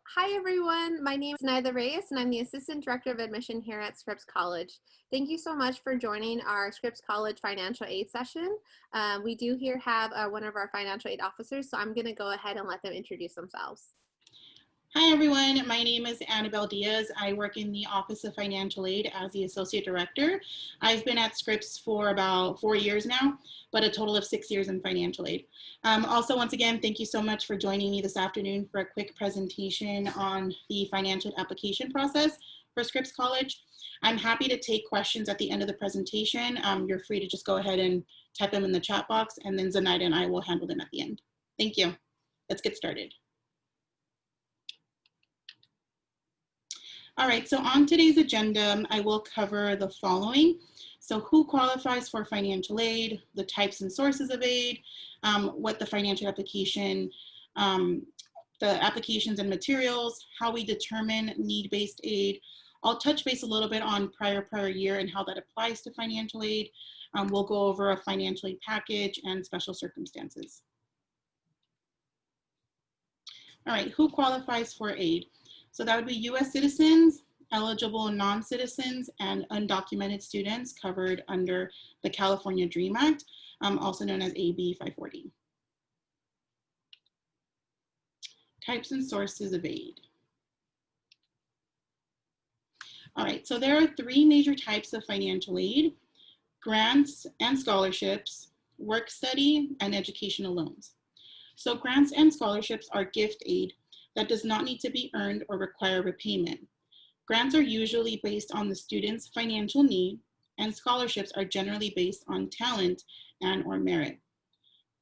Hi everyone, my name is Naida Reyes and I'm the Assistant Director of Admission here at Scripps College. Thank you so much for joining our Scripps College financial aid session. We do here have one of our financial aid officers, so I'm going to go ahead and let them introduce themselves. Hi everyone, my name is Annabelle Diaz. I work in the Office of Financial Aid as the Associate Director. I've been at Scripps for about 4 years now, but a total of 6 years in financial aid. Also, once again, thank you so much for joining me this afternoon for a quick presentation on the financial aid application process for Scripps College. I'm happy to take questions at the end of the presentation. You're free to just go ahead and type them in the chat box, and then Zenaida and I will handle them at the end. Thank you. Let's get started. All right, so on today's agenda, I will cover the following. So who qualifies for financial aid, the types and sources of aid, what the financial application, the applications and materials, how we determine need-based aid. I'll touch base a little bit on prior year and how that applies to financial aid. We'll go over a financial aid package and special circumstances. All right, who qualifies for aid? So that would be US citizens, eligible non-citizens, and undocumented students covered under the California DREAM Act, also known as AB 540. Types and sources of aid. All right, so there are 3 major types of financial aid: grants and scholarships, work study, and educational loans. So grants and scholarships are gift aid that does not need to be earned or require repayment. Grants are usually based on the student's financial need, and scholarships are generally based on talent and or merit.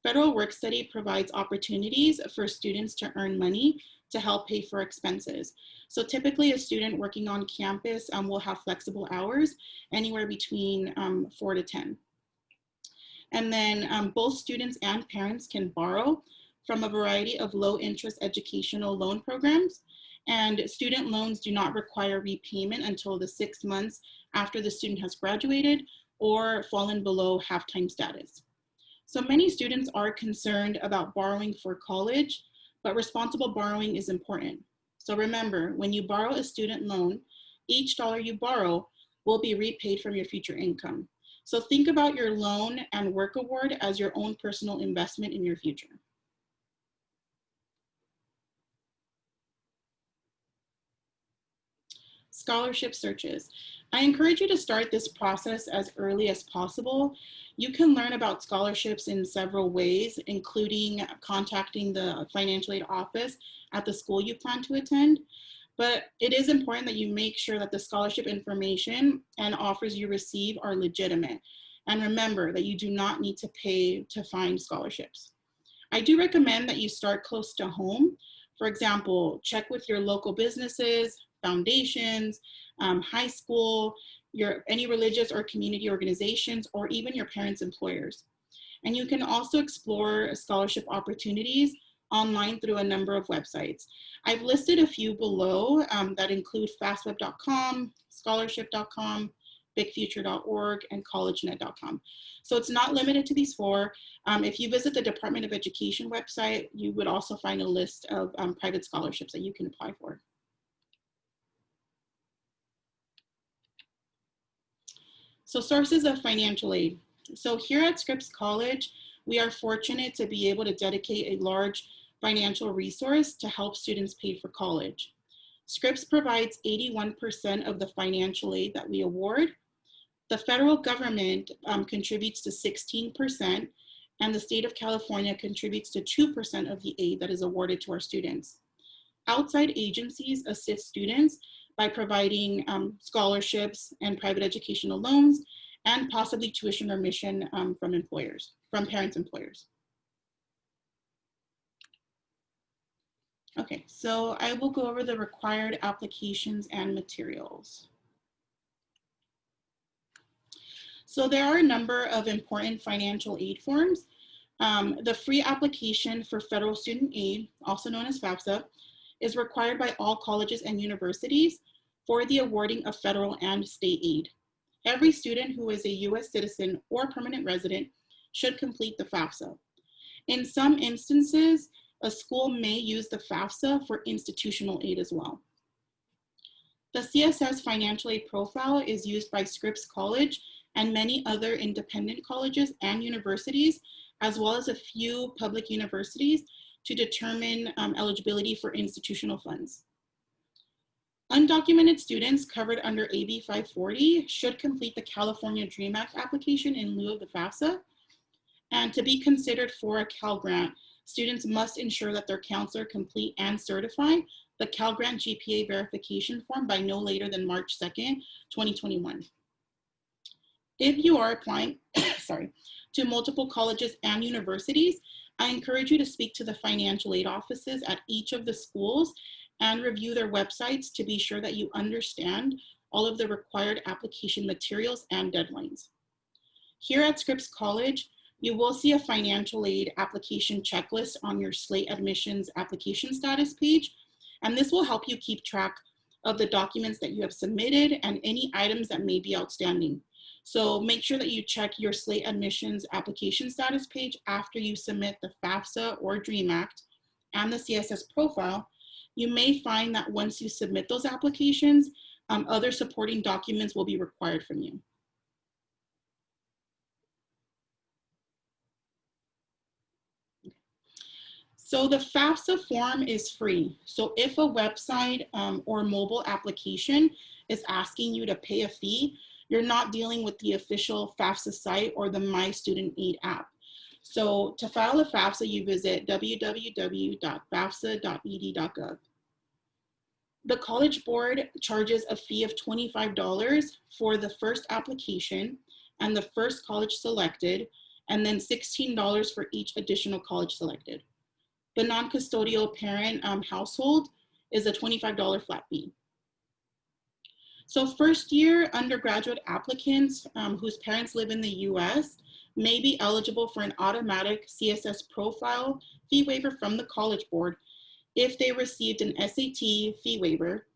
Federal work study provides opportunities for students to earn money to help pay for expenses. So typically a student working on campus will have flexible hours, anywhere between 4 to 10. And then both students and parents can borrow from a variety of low-interest educational loan programs, and student loans do not require repayment until the 6 months after the student has graduated or fallen below half-time status. So many students are concerned about borrowing for college, but responsible borrowing is important. So remember, when you borrow a student loan, each dollar you borrow will be repaid from your future income. So think about your loan and work award as your own personal investment in your future. Scholarship searches. I encourage you to start this process as early as possible. You can learn about scholarships in several ways, including contacting the financial aid office at the school you plan to attend. But it is important that you make sure that the scholarship information and offers you receive are legitimate. And remember that you do not need to pay to find scholarships. I do recommend that you start close to home. For example, check with your local businesses, foundations, high school, any religious or community organizations, or even your parents' employers. And you can also explore scholarship opportunities online through a number of websites. I've listed a few below that include fastweb.com, scholarship.com, bigfuture.org, and collegenet.com. So it's not limited to these 4. If you visit the Department of Education website, you would also find a list of private scholarships that you can apply for. So sources of financial aid. So here at Scripps College, we are fortunate to be able to dedicate a large financial resource to help students pay for college. Scripps provides 81% of the financial aid that we award. The federal government contributes to 16%, and the state of California contributes to 2% of the aid that is awarded to our students. Outside agencies assist students by providing scholarships and private educational loans, and possibly tuition remission from parents' employers. Okay, so I will go over the required applications and materials. So there are a number of important financial aid forms. The free application for federal student aid, also known as FAFSA, is required by all colleges and universities for the awarding of federal and state aid. Every student who is a US citizen or permanent resident should complete the FAFSA. In some instances, a school may use the FAFSA for institutional aid as well. The CSS financial aid profile is used by Scripps College and many other independent colleges and universities, as well as a few public universities, to determine eligibility for institutional funds. Undocumented students covered under AB 540 should complete the California DREAM Act application in lieu of the FAFSA. And to be considered for a Cal Grant, students must ensure that their counselor complete and certify the Cal Grant GPA verification form by no later than March 2nd, 2021. If you are applying to multiple colleges and universities, I encourage you to speak to the financial aid offices at each of the schools and review their websites to be sure that you understand all of the required application materials and deadlines. Here at Scripps College, you will see a financial aid application checklist on your Slate Admissions application status page, and this will help you keep track of the documents that you have submitted and any items that may be outstanding. So make sure that you check your Slate Admissions application status page after you submit the FAFSA or DREAM Act and the CSS profile. You may find that once you submit those applications, other supporting documents will be required from you. So the FAFSA form is free. So if a website or mobile application is asking you to pay a fee, you're not dealing with the official FAFSA site or the My Student Aid app. So to file a FAFSA, you visit www.fafsa.ed.gov. The College Board charges a fee of $25 for the first application and the first college selected, and then $16 for each additional college selected. The non-custodial parent household is a $25 flat fee. So first year undergraduate applicants whose parents live in the US may be eligible for an automatic CSS profile fee waiver from the College Board if they received an SAT fee waiver,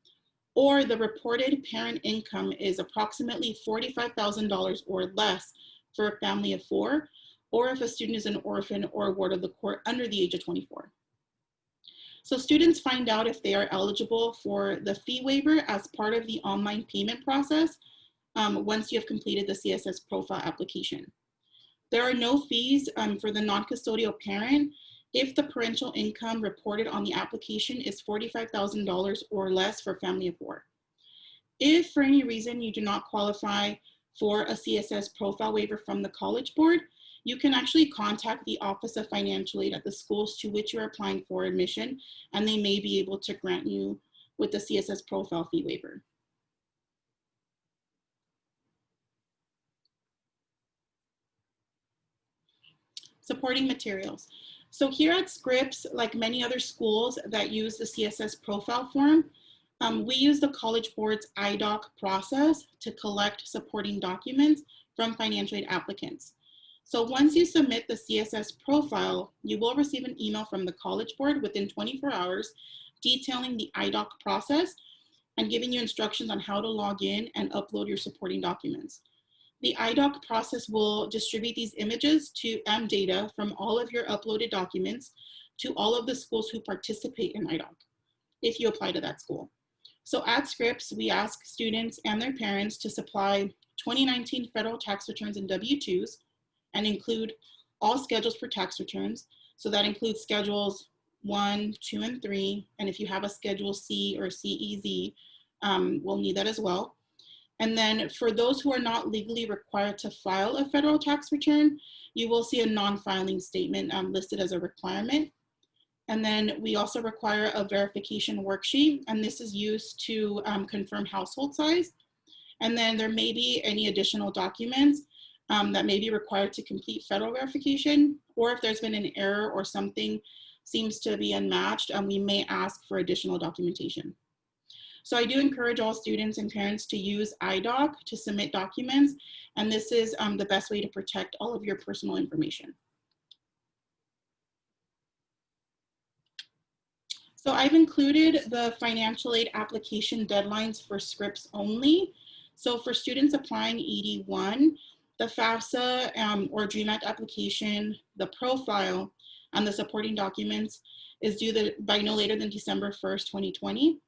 or the reported parent income is approximately $45,000 or less for a family of 4, or if a student is an orphan or a ward of the court under the age of 24. So students find out if they are eligible for the fee waiver as part of the online payment process once you have completed the CSS profile application. There are no fees for the non-custodial parent if the parental income reported on the application is $45,000 or less for a family of 4. If for any reason you do not qualify for a CSS profile waiver from the College Board, you can actually contact the Office of Financial Aid at the schools to which you're applying for admission, and they may be able to grant you with the CSS profile fee waiver. Supporting materials. So here at Scripps, like many other schools that use the CSS profile form, we use the College Board's IDOC process to collect supporting documents from financial aid applicants. So once you submit the CSS profile, you will receive an email from the College Board within 24 hours detailing the IDOC process and giving you instructions on how to log in and upload your supporting documents. The IDOC process will distribute these images and data from all of your uploaded documents to all of the schools who participate in IDOC, if you apply to that school. So at Scripps, we ask students and their parents to supply 2019 federal tax returns and W-2s and include all schedules for tax returns. So that includes schedules 1, 2, and 3. And if you have a schedule C or CEZ, we'll need that as well. And then for those who are not legally required to file a federal tax return, you will see a non-filing statement listed as a requirement. And then we also require a verification worksheet, and this is used to confirm household size. And then there may be any additional documents that may be required to complete federal verification, or if there's been an error or something seems to be unmatched, we may ask for additional documentation. So I do encourage all students and parents to use IDOC to submit documents, and this is the best way to protect all of your personal information. So I've included the financial aid application deadlines for Scripps only. So for students applying ED1, The FAFSA or DREAM Act application, the profile, and the supporting documents is due by no later than December 1st, 2020.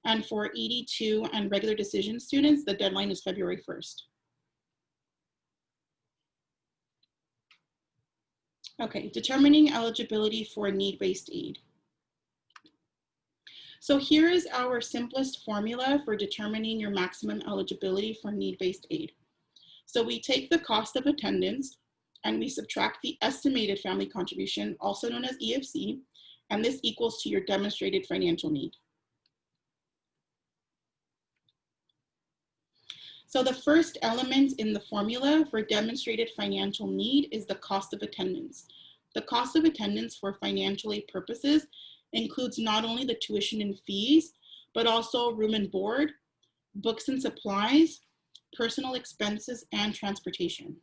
And for ED2 and regular decision students, the deadline is February 1st. Okay, determining eligibility for need-based aid. So here is our simplest formula for determining your maximum eligibility for need-based aid. So we take the cost of attendance and we subtract the estimated family contribution, also known as EFC, and this equals to your demonstrated financial need. So the first element in the formula for demonstrated financial need is the cost of attendance. The cost of attendance for financial aid purposes includes not only the tuition and fees, but also room and board, books and supplies, personal expenses, and transportation.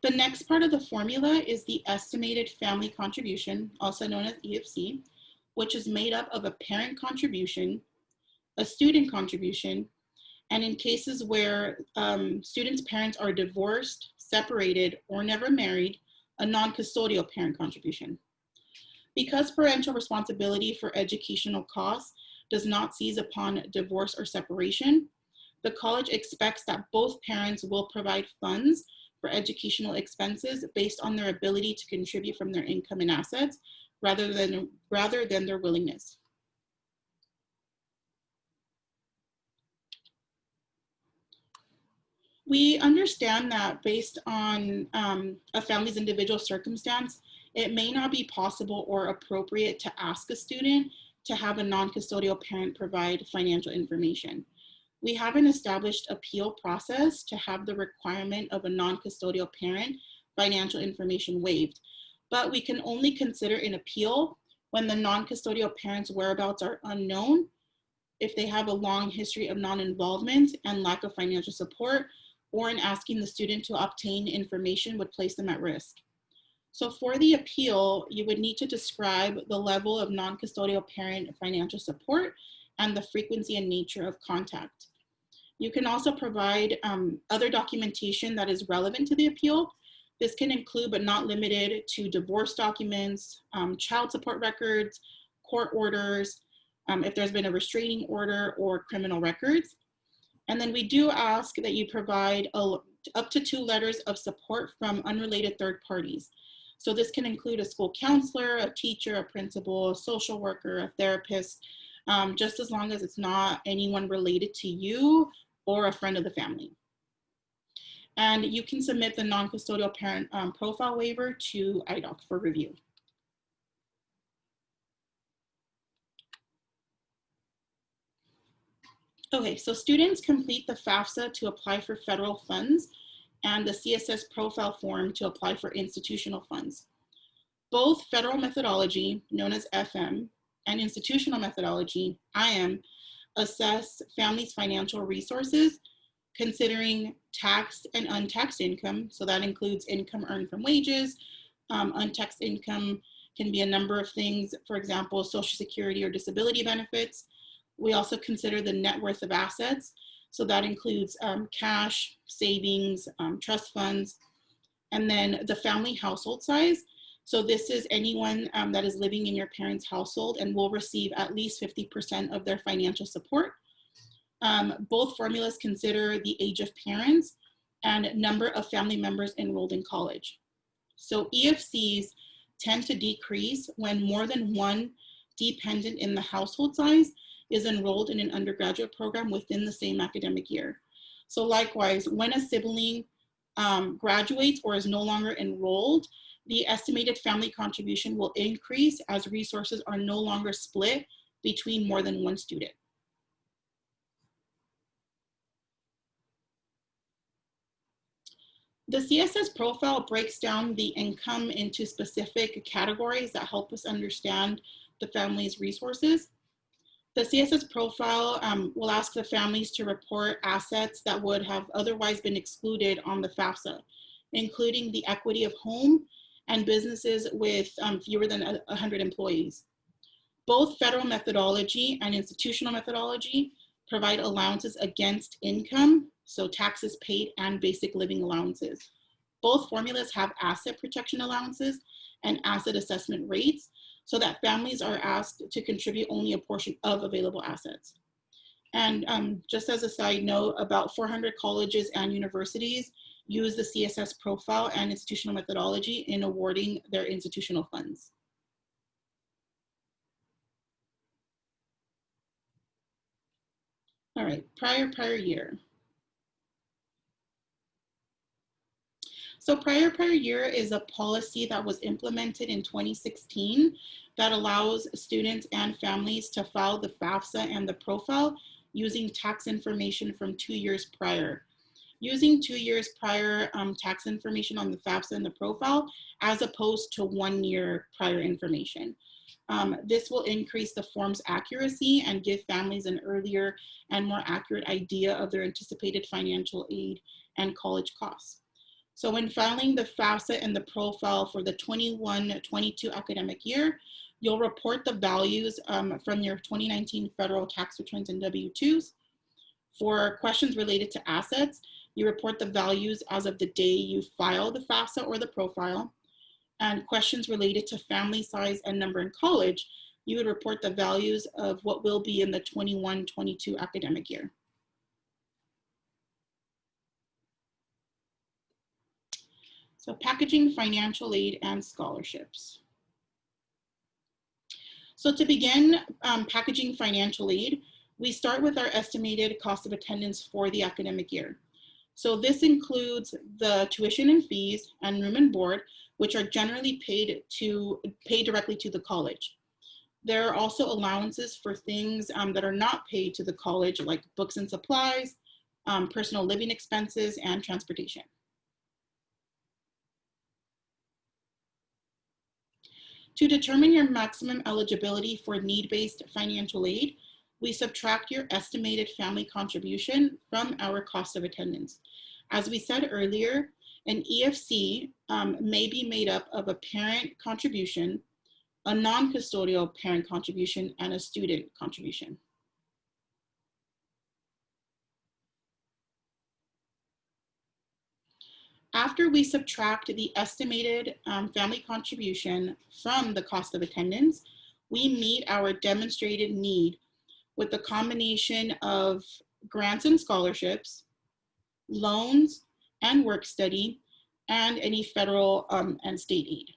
The next part of the formula is the estimated family contribution, also known as EFC, which is made up of a parent contribution, a student contribution, and in cases where students' parents are divorced, separated, or never married, a non-custodial parent contribution. Because parental responsibility for educational costs does not cease upon divorce or separation, the college expects that both parents will provide funds for educational expenses based on their ability to contribute from their income and assets rather than their willingness. We understand that based on a family's individual circumstance, it may not be possible or appropriate to ask a student to have a non-custodial parent provide financial information. We have an established appeal process to have the requirement of a non-custodial parent financial information waived, but we can only consider an appeal when the non-custodial parent's whereabouts are unknown, if they have a long history of non-involvement and lack of financial support, or in asking the student to obtain information would place them at risk. So for the appeal, you would need to describe the level of non-custodial parent financial support and the frequency and nature of contact. You can also provide other documentation that is relevant to the appeal. This can include, but not limited to, divorce documents, child support records, court orders, if there's been a restraining order, or criminal records. And then we do ask that you provide up to 2 letters of support from unrelated third parties. So this can include a school counselor, a teacher, a principal, a social worker, a therapist, just as long as it's not anyone related to you or a friend of the family. And you can submit the non-custodial parent profile waiver to IDOC for review. Okay, so students complete the FAFSA to apply for federal funds and the CSS profile form to apply for institutional funds. Both federal methodology, known as FM, and institutional methodology, IM, assess families' financial resources, considering taxed and untaxed income. So that includes income earned from wages. Untaxed income can be a number of things, for example, Social Security or disability benefits. We also consider the net worth of assets. So that includes cash, savings, trust funds, and then the family household size. So this is anyone that is living in your parents' household and will receive at least 50% of their financial support. Both formulas consider the age of parents and number of family members enrolled in college. So EFCs tend to decrease when more than one dependent in the household size is enrolled in an undergraduate program within the same academic year. So likewise, when a sibling graduates or is no longer enrolled, the estimated family contribution will increase as resources are no longer split between more than one student. The CSS profile breaks down the income into specific categories that help us understand the family's resources. The CSS profile will ask the families to report assets that would have otherwise been excluded on the FAFSA, including the equity of home and businesses with fewer than 100 employees. Both federal methodology and institutional methodology provide allowances against income, so taxes paid and basic living allowances. Both formulas have asset protection allowances and asset assessment rates, so that families are asked to contribute only a portion of available assets. And just as a side note, about 400 colleges and universities use the CSS profile and institutional methodology in awarding their institutional funds. All right, prior year. So prior year is a policy that was implemented in 2016 that allows students and families to file the FAFSA and the profile using tax information from 2 years prior. Using 2 years prior tax information on the FAFSA and the profile, as opposed to 1 year prior information. This will increase the form's accuracy and give families an earlier and more accurate idea of their anticipated financial aid and college costs. So when filing the FAFSA and the profile for the 21-22 academic year, you'll report the values from your 2019 federal tax returns and W-2s. For questions related to assets, you report the values as of the day you file the FAFSA or the profile. And questions related to family size and number in college, you would report the values of what will be in the 21-22 academic year. So packaging financial aid and scholarships. So to begin packaging financial aid, we start with our estimated cost of attendance for the academic year. So this includes the tuition and fees and room and board, which are generally paid directly to the college. There are also allowances for things that are not paid to the college, like books and supplies, personal living expenses, and transportation. To determine your maximum eligibility for need-based financial aid, we subtract your estimated family contribution from our cost of attendance. As we said earlier, an EFC may be made up of a parent contribution, a non-custodial parent contribution, and a student contribution. After we subtract the estimated family contribution from the cost of attendance, we meet our demonstrated need with the combination of grants and scholarships, loans and work study, and any federal and state aid.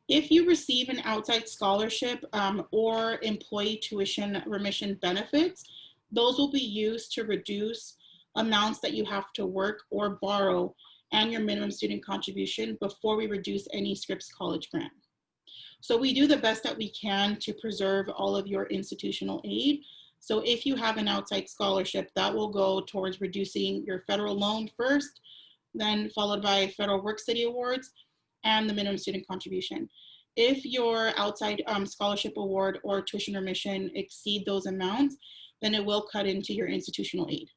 If you receive an outside scholarship or employee tuition remission benefits, those will be used to reduce amounts that you have to work or borrow and your minimum student contribution before we reduce any Scripps College grant. So we do the best that we can to preserve all of your institutional aid. So if you have an outside scholarship, that will go towards reducing your federal loan first, then followed by federal work study awards and the minimum student contribution. If your outside scholarship award or tuition remission exceed those amounts, then it will cut into your institutional aid.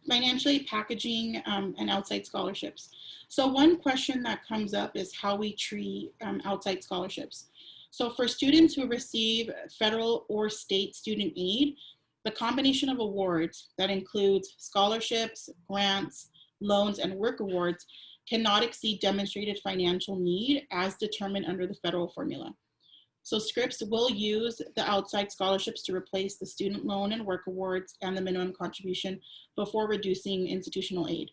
Financially packaging and outside scholarships. So one question that comes up is how we treat outside scholarships. So for students who receive federal or state student aid, the combination of awards that includes scholarships, grants, loans, and work awards cannot exceed demonstrated financial need as determined under the federal formula. So Scripps will use the outside scholarships to replace the student loan and work awards and the minimum contribution before reducing institutional aid.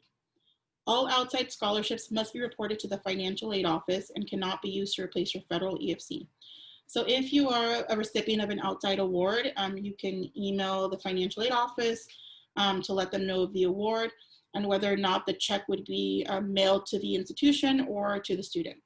All outside scholarships must be reported to the financial aid office and cannot be used to replace your federal EFC. So if you are a recipient of an outside award, you can email the financial aid office to let them know of the award and whether or not the check would be mailed to the institution or to the student.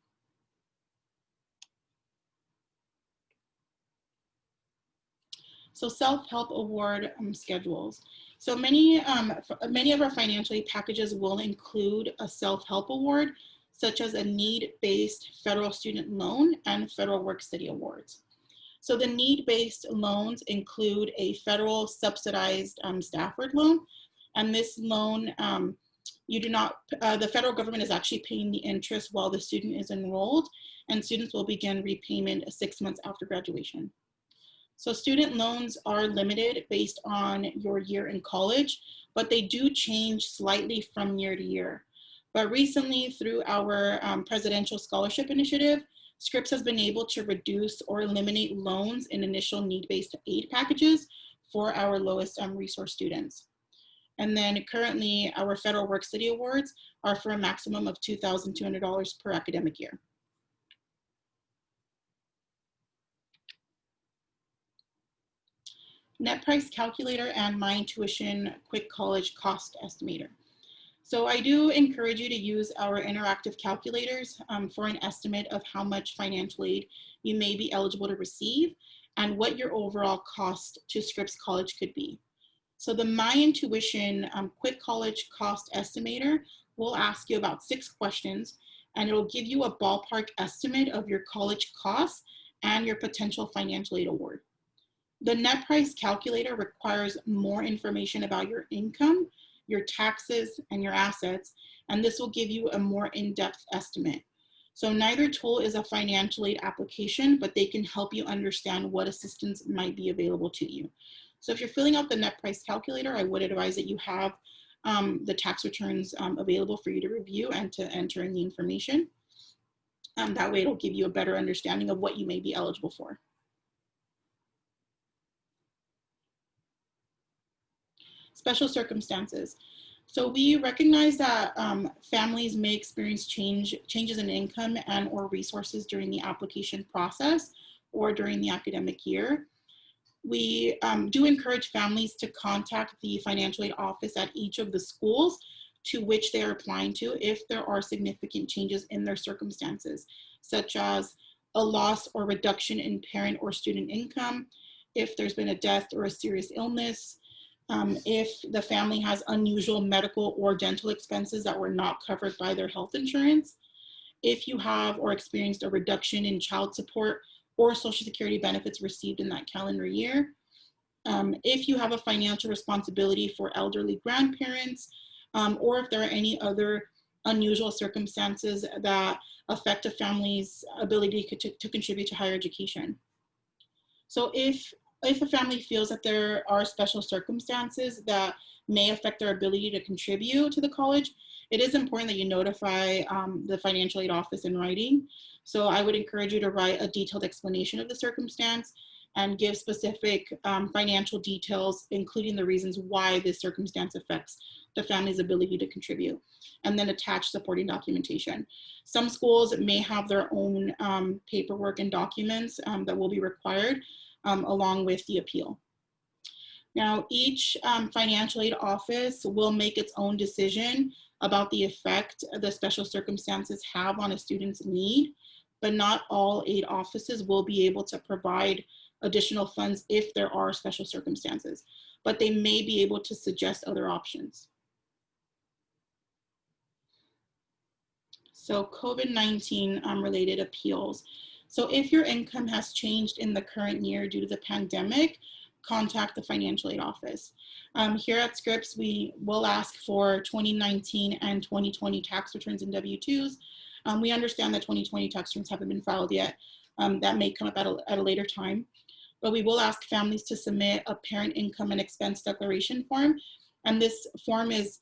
So self-help award schedules. So many of our financial aid packages will include a self-help award, such as a need-based federal student loan and federal work study awards. So the need-based loans include a federal subsidized Stafford loan. And this loan, you do not, the federal government is actually paying the interest while the student is enrolled, and students will begin repayment 6 months after graduation. So student loans are limited based on your year in college, but they do change slightly from year to year. But recently, through our presidential scholarship initiative, Scripps has been able to reduce or eliminate loans in initial need-based aid packages for our lowest resource students. And then currently, our federal work study awards are for a maximum of $2,200 per academic year. Net price calculator and Myintution quick college cost estimator. So I do encourage you to use our interactive calculators for an estimate of how much financial aid you may be eligible to receive and what your overall cost to Scripps College could be. So the Myintution quick college cost estimator will ask you about 6 questions, and it'll give you a ballpark estimate of your college costs and your potential financial aid award. The net price calculator requires more information about your income, your taxes, and your assets, and this will give you a more in-depth estimate. So neither tool is a financial aid application, but they can help you understand what assistance might be available to you. So if you're filling out the net price calculator, I would advise that you have the tax returns available for you to review and to enter in the information. That way it'll give you a better understanding of what you may be eligible for. Special circumstances. So we recognize that families may experience changes in income and or resources during the application process or during the academic year. We do encourage families to contact the financial aid office at each of the schools to which they are applying to if there are significant changes in their circumstances, such as a loss or reduction in parent or student income, if there's been a death or a serious illness, if the family has unusual medical or dental expenses that were not covered by their health insurance, if you have or experienced a reduction in child support or Social Security benefits received in that calendar year, if you have a financial responsibility for elderly grandparents, or if there are any other unusual circumstances that affect a family's ability to contribute to higher education. So if a family feels that there are special circumstances that may affect their ability to contribute to the college, it is important that you notify the financial aid office in writing. So I would encourage you to write a detailed explanation of the circumstance and give specific financial details, including the reasons why this circumstance affects the family's ability to contribute, and then attach supporting documentation. Some schools may have their own paperwork and documents that will be required along with the appeal. Now, each financial aid office will make its own decision about the effect the special circumstances have on a student's need, but not all aid offices will be able to provide additional funds if there are special circumstances, but they may be able to suggest other options. So COVID-19 related appeals. So if your income has changed in the current year due to the pandemic, contact the financial aid office. Here at Scripps, we will ask for 2019 and 2020 tax returns and W-2s. We understand that 2020 tax returns haven't been filed yet. That may come up at a later time. But we will ask families to submit a parent income and expense declaration form. And this form is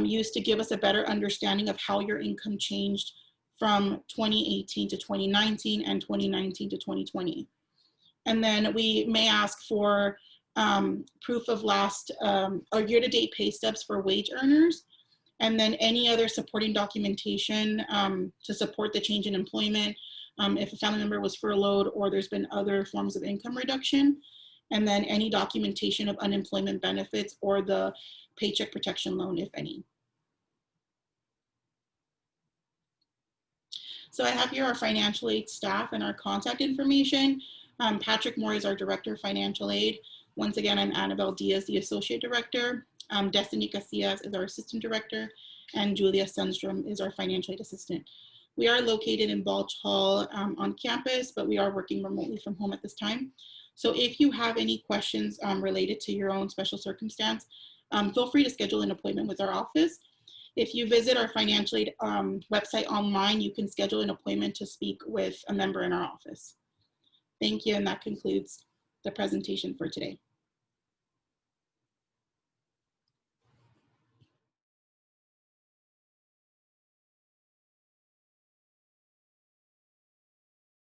used to give us a better understanding of how your income changed from 2018 to 2019 and 2019 to 2020. And then we may ask for proof of last or year-to-date pay stubs for wage earners, and then any other supporting documentation to support the change in employment, if a family member was furloughed or there's been other forms of income reduction, and then any documentation of unemployment benefits or the paycheck protection loan, if any. So I have here our financial aid staff and our contact information. Patrick Moore is our Director of Financial Aid. Once again, I'm Annabelle Diaz, the Associate Director. Destiny Casillas is our Assistant Director, and Julia Sundstrom is our Financial Aid Assistant. We are located in Balch Hall on campus, but we are working remotely from home at this time. So if you have any questions related to your own special circumstance, feel free to schedule an appointment with our office. If you visit our financial aid website online, you can schedule an appointment to speak with a member in our office. Thank you, and that concludes the presentation for today.